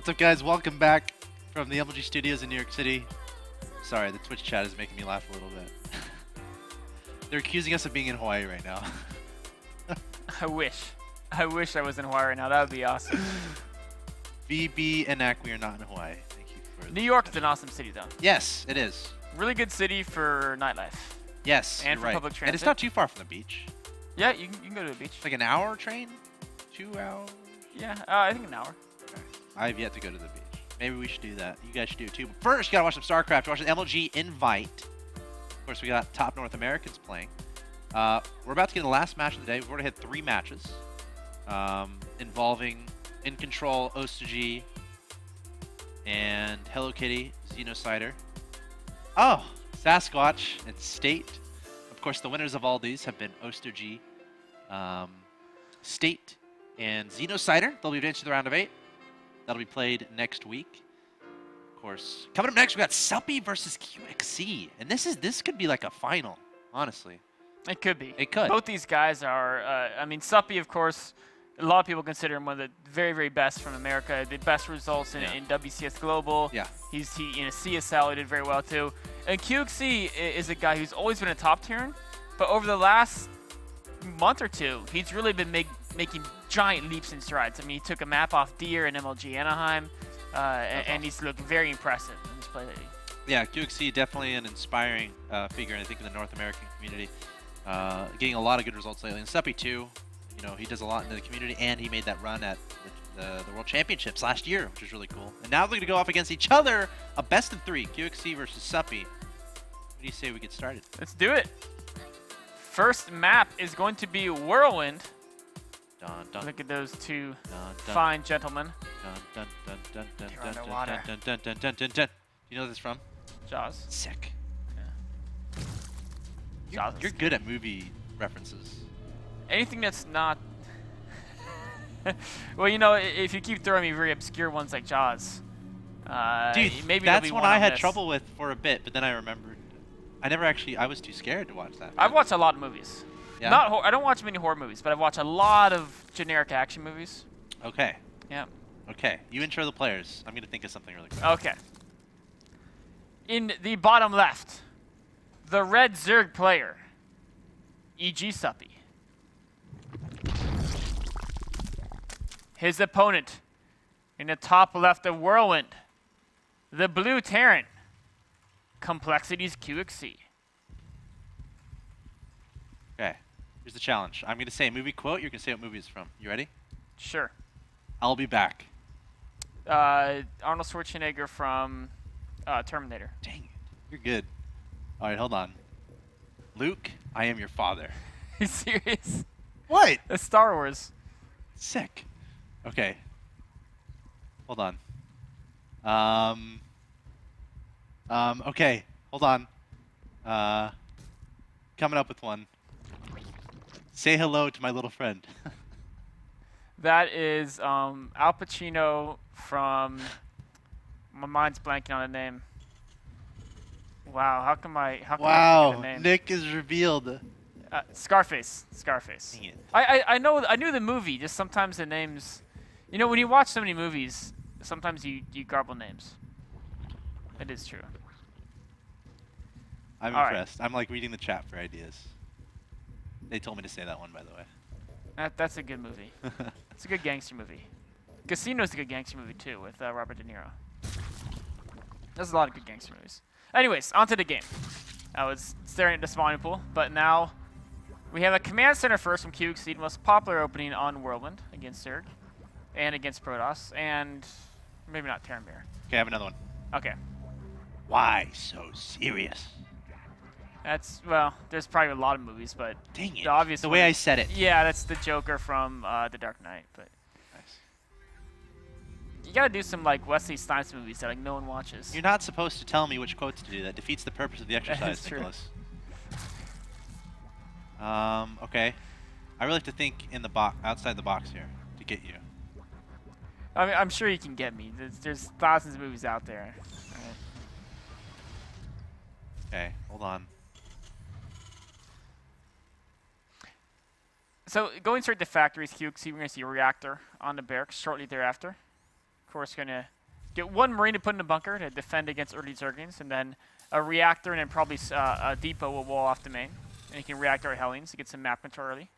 What's up, guys? Welcome back from the MLG studios in New York City. Sorry, the Twitch chat is making me laugh a little bit. They're accusing us of being in Hawaii right now. I wish I was in Hawaii right now. That would be awesome. BB and Ak, we are not in Hawaii. Thank you for New York is an awesome city, though. Yes, it is. Really good city for nightlife. Yes, and for right. public transit. And it's not too far from the beach. Yeah, you can go to the beach. It's like an hour train? 2 hours? Yeah, I think an hour. Okay. I have yet to go to the beach. Maybe we should do that. You guys should do it too. But first, you gotta watch some StarCraft. Watch the MLG Invite. Of course, we got top North Americans playing. We're about to get the last match of the day. We've already had 3 matches involving In Control, Ostogy, and Hello Kitty, Xenocider. Oh, Sasquatch and State. Of course, the winners of all these have been Ostogy, State, and Xenocider. They'll be advancing to the round of 8. That'll be played next week. Of course, coming up next, we got Suppy versus QXC, and this could be like a final, honestly. It could be. It could. Both these guys are, I mean, Suppy, of course, a lot of people consider him one of the very, very best from America. The best results in WCS Global. Yeah. He in a CSL, he did very well too. And QXC is a guy who's always been a top tier, but over the last month or two, he's really been making giant leaps and strides. I mean, he took a map off Deer in MLG Anaheim, and he's looking very impressive in this play lately. Yeah, QXC definitely an inspiring figure, I think, in the North American community. Getting a lot of good results lately. And Suppy too, you know, he does a lot in the community, and he made that run at the World Championships last year, which is really cool. And now they're going to go off against each other, a best of 3, QXC versus Suppy. What do you say we get started? Let's do it. First map is going to be Whirlwind. Dun, dun, Look at those two dun, fine gentlemen. Dun, dun, dun, dun, They're dun, dun, underwater. dun, dun, dun, dun, dun, dun. Do you know what this is from? Jaws. Sick. Yeah. You're good at movie references. Anything that's not... Well, you know, if you keep throwing me very obscure ones like Jaws, dude, maybe that's one one I had this. trouble with for a bit, but then I remembered. I was too scared to watch that. I've watched a lot of movies. Yeah? I don't watch many horror movies, but I've watched a lot of generic action movies. Okay. Yeah. Okay, you intro the players. I'm going to think of something really quick. Okay. In the bottom left, the red Zerg player, e.g. Suppy. His opponent, in the top left of Whirlwind, the blue Terran, Complexity's QXC. Okay, here's the challenge. I'm going to say a movie quote. You're going to say what movie it's from. You ready? Sure. I'll be back. Arnold Schwarzenegger from Terminator. Dang it. You're good. All right, hold on. Luke, I am your father. Are you serious? What? That's Star Wars. Sick. Okay. Hold on. Okay. Hold on. Coming up with one. Say hello to my little friend. That is Al Pacino from... My mind's blanking on the name. Wow, how come I forget the name? Nick is revealed. Scarface. Scarface. Dang it. I knew the movie, just sometimes the names... You know, when you watch so many movies, sometimes you garble names. It is true. I'm impressed. I'm like reading the chat for ideas. They told me to say that one, by the way. That's a good movie. It's a good gangster movie. Casino's a good gangster movie, too, with Robert De Niro. There's a lot of good gangster movies. Anyways, on to the game. I was staring at the spawning pool, but now we have a command center first from QXC, the most popular opening on Whirlwind against Zerg and against Protoss, and maybe not Terramir. Okay, I have another one. Okay. Why so serious? That's, well, there's probably a lot of movies, but dang it. The obvious the way I said it. Yeah, that's the Joker from The Dark Knight, but nice. You gotta do some like Wesley Snipes movies that like no one watches. You're not supposed to tell me which quotes to do. That defeats the purpose of the exercise, Nicholas. Okay. I really have to think in the box, outside the box here, to get you. I mean, I'm sure you can get me. There's thousands of movies out there. Okay, hold on. So going straight to factories, QXC, we're going to see a reactor on the barracks shortly thereafter. Of course, going to Get one Marine to put in a bunker to defend against early Zerglings, and then a reactor, and then probably a depot will wall off the main. And you can react our Hellions to get some map control early.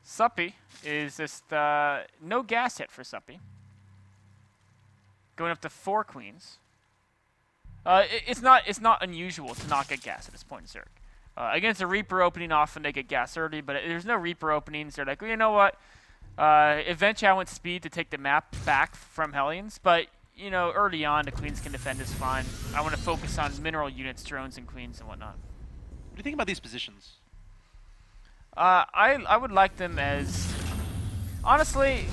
Suppy is just no gas hit for Suppy. Going up to 4 queens. It's not unusual to not get gas at this point in Zerg. Against a Reaper opening, often they get gas early, but there's no Reaper openings. They're like, well, you know what? Eventually I want speed to take the map back from Hellions, but you know, early on the queens can defend just fine. I want to focus on mineral units, drones, and queens and whatnot. What do you think about these positions? I would like them as, honestly,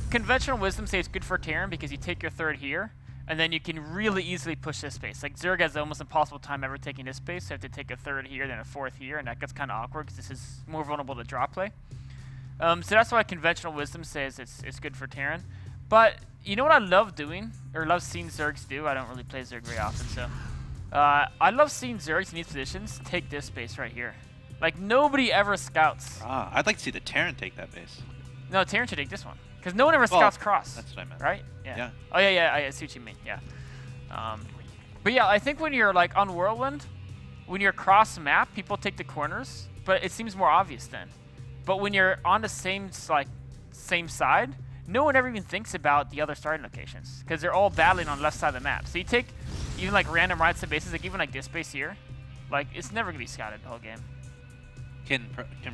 conventional wisdom says it's good for Terran because you take your 3rd here, and then you can really easily push this space. Like Zerg has the almost impossible time ever taking this space, so you have to take a 3rd here, then a 4th here, and that gets kind of awkward because this is more vulnerable to drop play. So that's why conventional wisdom says it's good for Terran. But you know what I love doing, or love seeing Zergs do? I don't really play Zerg very often, so I love seeing Zergs in these positions take this space right here. Like nobody ever scouts. I'd like to see the Terran take that base. No, Terran should take this one because no one ever scouts cross. That's what I meant. Right? Yeah. Yeah. Oh yeah, I see what you mean. Yeah. But yeah, I think when you're like on Whirlwind, when you're cross map, people take the corners, but it seems more obvious then. But when you're on the same side, no one ever even thinks about the other starting locations because they're all battling on the left side of the map. So you take even like random right side bases, like even like this base here, like it's never gonna be scouted the whole game. Can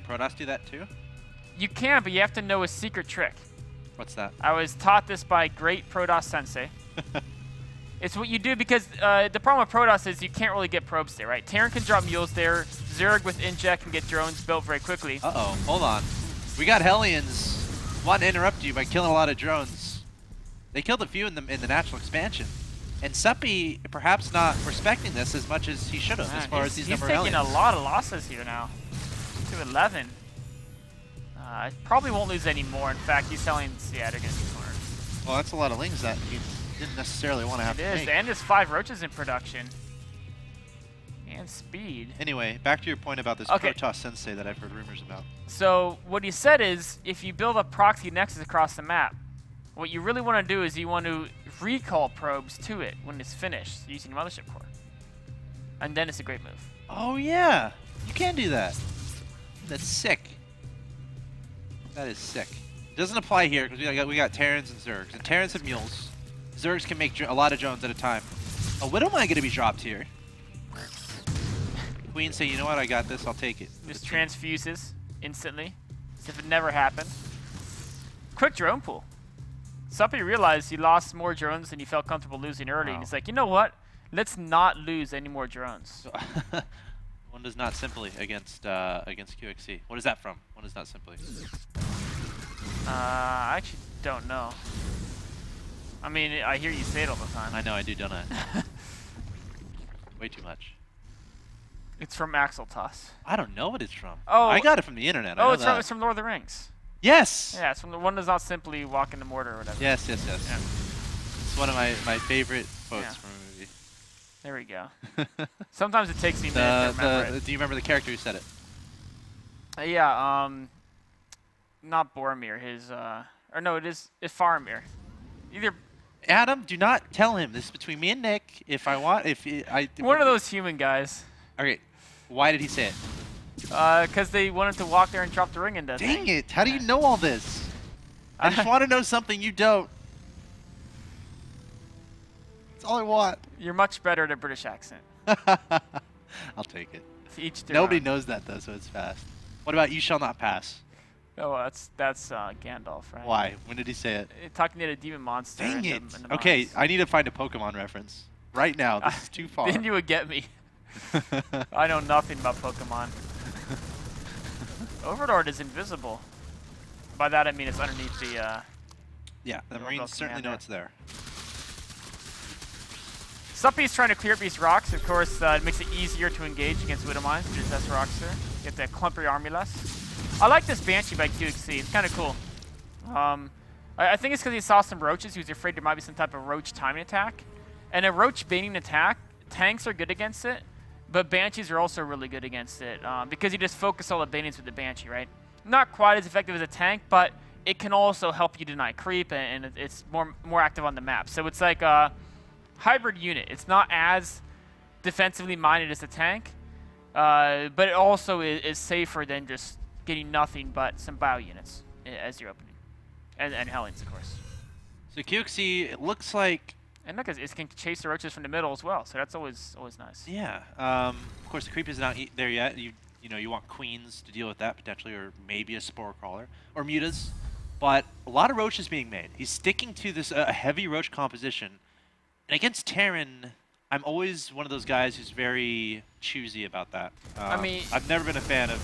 Protoss do that too? You can, but you have to know a secret trick. What's that? I was taught this by great Protoss sensei. It's what you do because the problem with Protoss is you can't really get probes there, right? Terran can drop mules there. Zerg with inject can get drones built very quickly. Uh-oh, hold on. We got Hellions want to interrupt you by killing a lot of drones. They killed a few in the natural expansion. And Suppy perhaps not respecting this as much as he should have as far as these number of Hellions. He's taking a lot of losses here now. 2-11. Probably won't lose any more. In fact, he's telling, yeah, they're going to be cornered. Well, that's a lot of lings that he didn't necessarily want to have to make. It is, and there's 5 roaches in production. And speed. Anyway, back to your point about this Protoss sensei that I've heard rumors about. So what he said is, if you build a proxy nexus across the map, what you really want to do is you want to recall probes to it when it's finished using Mothership Core. And then it's a great move. Oh yeah, you can do that. That's sick. That is sick. It doesn't apply here because we got Terrans and Zergs. And Terrans have mules. Zergs can make a lot of drones at a time. A Widowmine going to be dropped here. Queen say, you know what, I got this, I'll take it. Just transfuses instantly, as if it never happened. Quick drone pool. Suppy realized he lost more drones than he felt comfortable losing early, and he's like, you know what? Let's not lose any more drones. One does not simply against QXC. What is that from? One does not simply. I actually don't know. I mean, I hear you say it all the time. I know, I do, don't I? Way too much. It's from Axel Toss. I don't know what it's from. Oh, I got it from the internet. It's from Lord of the Rings. Yes. Yeah, it's from the one does not simply walk in the mortar or whatever. Yes. Yeah. It's one of my favorite quotes from a movie. There we go. Sometimes it takes me a minute to remember it. Do you remember the character who said it? Yeah. Not Boromir. Or no, it is Faramir. Either. Adam, do not tell him. This is between me and Nick. One of those human guys. Okay. Why did he say it? Because they wanted to walk there and drop the ring into. Dang it! How do you know all this? I just want to know something you don't. That's all I want. You're much better at a British accent. I'll take it. Each their Nobody own. knows that though, so it's fast. What about "You shall not pass"? Oh, that's Gandalf, right? Why? When did he say it? Talking to a demon monster. Dang it! In the Okay, mines. I need to find a Pokemon reference right now. This is too far. Then you would get me. I know nothing about Pokemon. Overlord is invisible. By that I mean it's underneath the. Yeah, the Marines certainly know it's there. Suppy's trying to clear up these rocks. Of course, it makes it easier to engage against Widowmines. There's less rocks there. Get that clumpery army less. I like this Banshee by QXC. It's kind of cool. I think it's because he saw some roaches. He was afraid there might be some type of roach timing attack. And a roach baiting attack, tanks are good against it, but Banshees are also really good against it because you just focus all the baitings with the Banshee, right? Not quite as effective as a tank, but it can also help you deny creep, and it's more active on the map. So it's like a hybrid unit. It's not as defensively minded as a tank, but it also is safer than just getting nothing but some bio units as your opening, and Hellions, of course. So QXC, it looks like. And look, it can chase the roaches from the middle as well, so that's always nice. Yeah. Of course, the creep is not there yet. You know, you want queens to deal with that potentially, or maybe a spore crawler or mutas. But a lot of roaches being made. He's sticking to this heavy roach composition. And against Terran, I'm always one of those guys who's very choosy about that. I mean, I've never been a fan of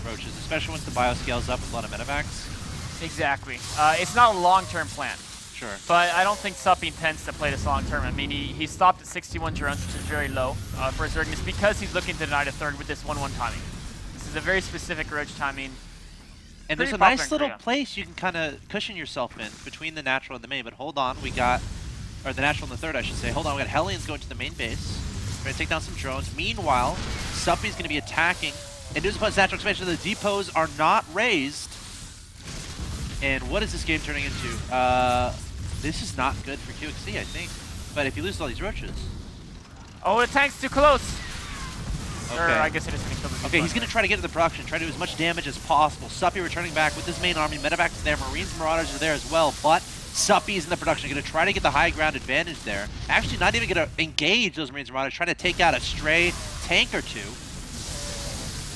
roaches, especially once the bio scales up with a lot of medevacs. Exactly. It's not a long-term plan. Sure. But I don't think Suppy intends to play this long-term. I mean, he stopped at 61 drones, which is very low for his Zergness, because he's looking to deny the third with this 1-1 timing. This is a very specific roach timing. And there's a nice little place you can kind of cushion yourself in between the natural and the main. But hold on, we got, or the natural and the third, I should say. Hold on, we got Hellions going to the main base. We're going to take down some drones. Meanwhile, Suppy's going to be attacking. And due to his natural expansion, the depots are not raised. And what is this game turning into? This is not good for QXC, I think. But if he loses all these roaches. Oh, the tank's too close. Okay. Or I guess it is going to kill the Okay, he's going to try to get to the production, try to do as much damage as possible. Suppy returning back with his main army. Medevac's there, Marines, Marauders are there as well. But Suppy's in the production, going to try to get the high ground advantage there. Actually, not even going to engage those Marines and Marauders, trying to take out a stray tank or two.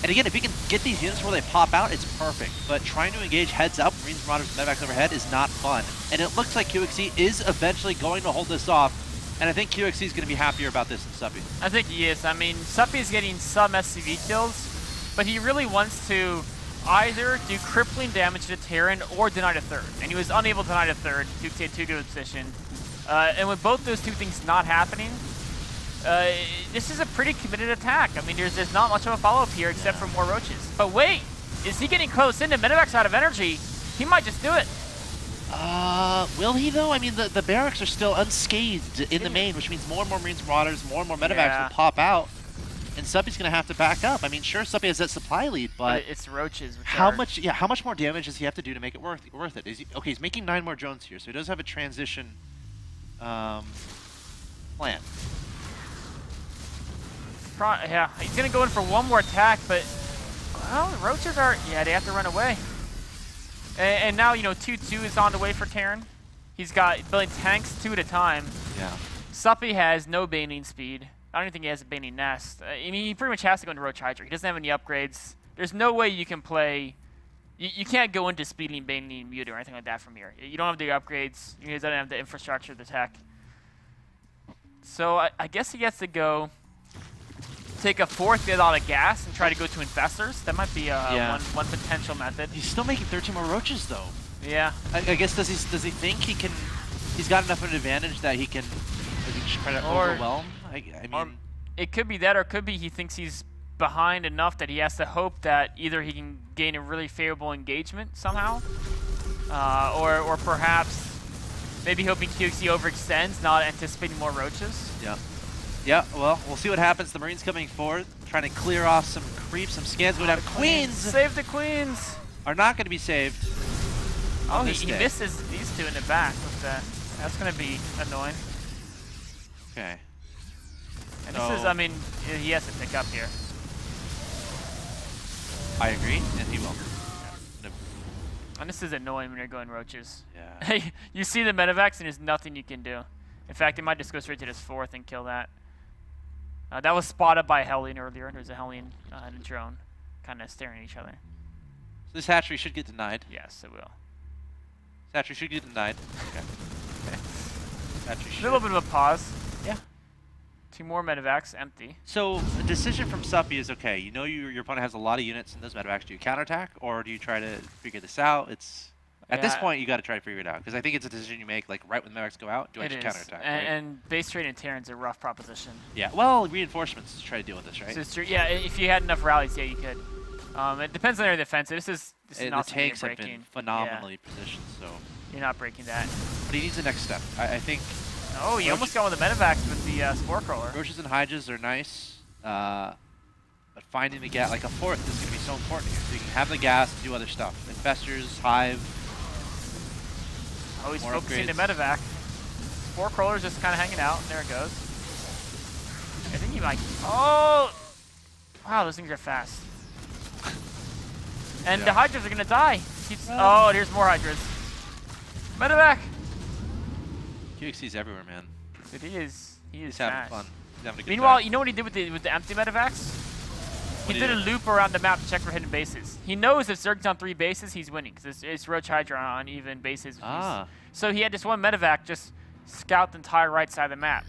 And again, if he can get these units where they pop out, it's perfect. But trying to engage heads up, Marines, Marauders, and Medevacs overhead is not fun. And it looks like QXC is eventually going to hold this off. And I think QXC is going to be happier about this than Suppy. I think he is. I mean, Suppy is getting some SCV kills, but he really wants to either do crippling damage to Terran or deny the third. And he was unable to deny the third. QXC had 2 good position. And with both those two things not happening, this is a pretty committed attack. I mean, there's not much of a follow-up here except for more roaches. But wait, is he getting close into Medevac's out of energy? He might just do it. Will he though? I mean, the barracks are still unscathed in the main, which means more and more Marines, Marauders, more and more Medevacs will pop out. And Suppy's going to have to back up. I mean, sure, Suppy has that supply lead, but it's roaches. How much more damage does he have to do to make it worth it? Okay, he's making 9 more drones here, so he does have a transition plan. Yeah, he's going to go in for one more attack, but well, the roaches are, they have to run away. And now, 2-2 is on the way for Terran. He's got building tanks 2 at a time. Yeah. Suppy has no baning speed. I don't even think he has a baning nest. I mean, he pretty much has to go into Roach Hydra. He doesn't have any upgrades. There's no way you can play. You can't go into speeding, baning, mute, or anything like that from here. You don't have the upgrades. You guys don't have the infrastructure, the tech. So I guess he gets to go take a fourth, get a lot of gas, and try to go to Infestors. That might be one potential method. He's still making 13 more roaches, though. Yeah. I guess does he think he can? He's got enough of an advantage that he can try to overwhelm. I mean, it could be that, or it could be he thinks he's behind enough that he has to hope that either he can gain a really favorable engagement somehow, or perhaps maybe hoping QXC overextends, not anticipating more roaches. Yeah. Yeah, well, we'll see what happens. The Marines coming forward, trying to clear off some creeps, some scans. But Queens! Save the Queens! Are not going to be saved. Oh, he misses these 2 in the back. That's going to be annoying. Okay. And this is, I mean, he has to pick up here. I agree, and he will. And this is annoying when you're going roaches. Yeah. You see the medevacs, and there's nothing you can do. In fact, it might just go straight to this 4th and kill that. That was spotted by a Hellion earlier. There's a Hellion and a drone kind of staring at each other. So this hatchery should get denied. Yes, it will. This hatchery should get denied. Okay. A little bit of a pause. Yeah. 2 more medevacs, empty. So the decision from Suppy is, okay, you know your opponent has a lot of units in those medevacs. Do you counterattack, or do you try to figure this out? At this point, you got to try to figure it out, because I think it's a decision you make, like right when the medevacs go out. Do I just counterattack? And base trade and Terran's a rough proposition. Yeah. Well, reinforcements to try to deal with this, right? So it's true. Yeah, if you had enough rallies, yeah, you could. It depends on their defense. This is not the tanks have been phenomenally positioned, so you're not breaking that. But he needs the next step. I think. Oh, you almost got with the medevacs with the Spore Crawler. Roaches and Hydras are nice, but finding the gas, like a 4th, is going to be so important here. So you can have the gas to do other stuff. Infestors, Hive, Oh, he's More focusing the upgrades. medevac. 4 crawlers just kind of hanging out. There it goes. I think he might. Oh! Wow, those things are fast. And the Hydras are going to die. Oh, there's more Hydras. Medevac! QXC's everywhere, man. Dude, he is He's fast. having fun. He's having a good Meanwhile, time. you know what he did with the empty medevacs? He What did a do? loop around the map to check for hidden bases. He knows if Zerg's on 3 bases, he's winning, because it's Roach Hydra on even bases. Ah. So he had this one medevac just scout the entire right side of the map.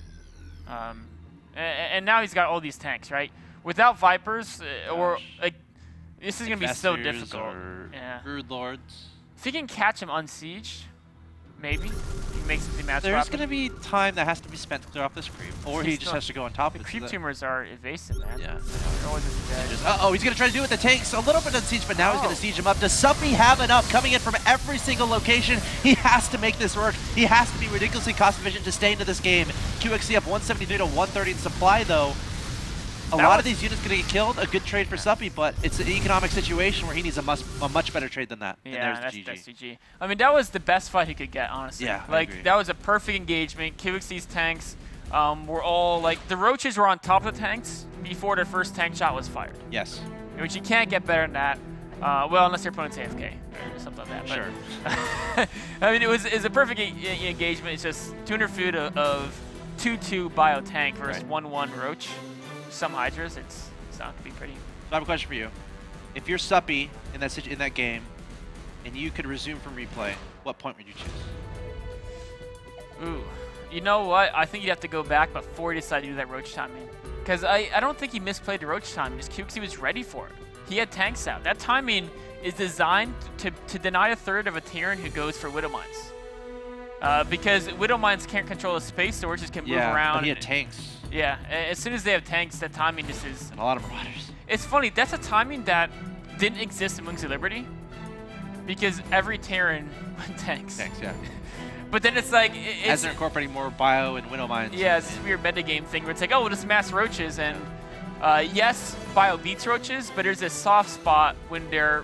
And now he's got all these tanks, right? Without Vipers, or like, this is going to be so difficult. Or Brood Lords. If he can catch him on siege, maybe he makes the match. There's going to be time that has to be spent to clear off this creep, or he just has to go on top of it. The creep tumors are evasive, man. Yeah. They're always just Uh-oh, he's going to try to do it with the tanks. A little bit of siege, but now he's going to siege him up. Does Suppy have enough coming in from every single location? He has to make this work. He has to be ridiculously cost efficient to stay into this game. QXC up 173 to 130 in supply, though. A lot of these units going to get killed. A good trade for Suppy, but it's an economic situation where he needs a much better trade than that. Yeah, and there's that's GG. I mean, that was the best fight he could get, honestly. Yeah, like that was a perfect engagement. QXC's tanks were all like the roaches were on top of the tanks before their first tank shot was fired. Yes. Which you can't get better than that. Well, unless your opponent's AFK or something like that. Sure. I mean, it was a perfect engagement. It's just 200 food of 2-2 bio tank versus 1-1 roach. Some Hydras, it's not gonna be pretty. So I have a question for you. If you're Suppy in that game, and you could resume from replay, what point would you choose? Ooh, you know what? I think you'd have to go back before he decided to do that roach timing, because I don't think he misplayed the roach timing. Just QXC was ready for it. He had tanks out. That timing is designed to deny a third of a Terran who goes for Widow Mines. Because Widow Mines can't control the space, so Roaches can move around. But he had tanks. Yeah, as soon as they have tanks, that timing just is... And a lot of Marauders. It's funny, that's a timing that didn't exist in Wings of Liberty, because every Terran went tanks. Tanks, yeah. But then it's like... As they're incorporating more bio and Widow Mines. Yeah, it's this weird metagame thing where it's like, oh, we'll just mass Roaches, and yes, bio beats Roaches, but there's this soft spot when they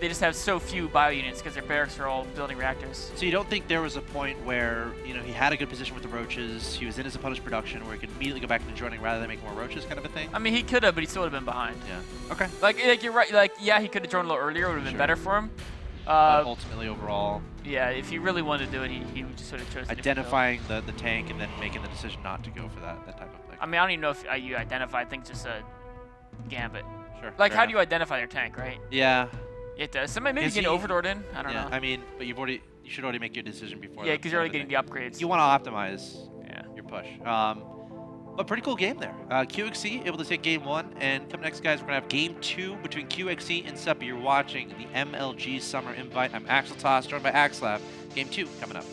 just have so few bio units because their barracks are all building reactors. So you don't think there was a point where, you know, he had a good position with the Roaches, he was in his opponent's production where he could immediately go back into joining rather than make more Roaches kind of a thing? I mean, he could have, but he still would have been behind. Yeah. Okay. Like you're right. Like, yeah, he could have joined a little earlier. It would have been better for him. But ultimately, overall... Yeah, if he really wanted to do it, he just sort of chose identifying the tank and then making the decision not to go for that type of thing. I mean, I don't even know if you identify things, just a gambit. Sure. Like, how do you identify your tank, right? Yeah. It does. Somebody maybe get Overdoored in. I don't know. I mean, but you should already make your decision before. Yeah, because you're already getting the upgrades. You want to optimize your push. But pretty cool game there. QXC able to take game 1, and come next, guys, we're gonna have game 2 between QXC and Suppy. You're watching the MLG Summer Invite. I'm Axel Toss, joined by Axlab. Game 2 coming up.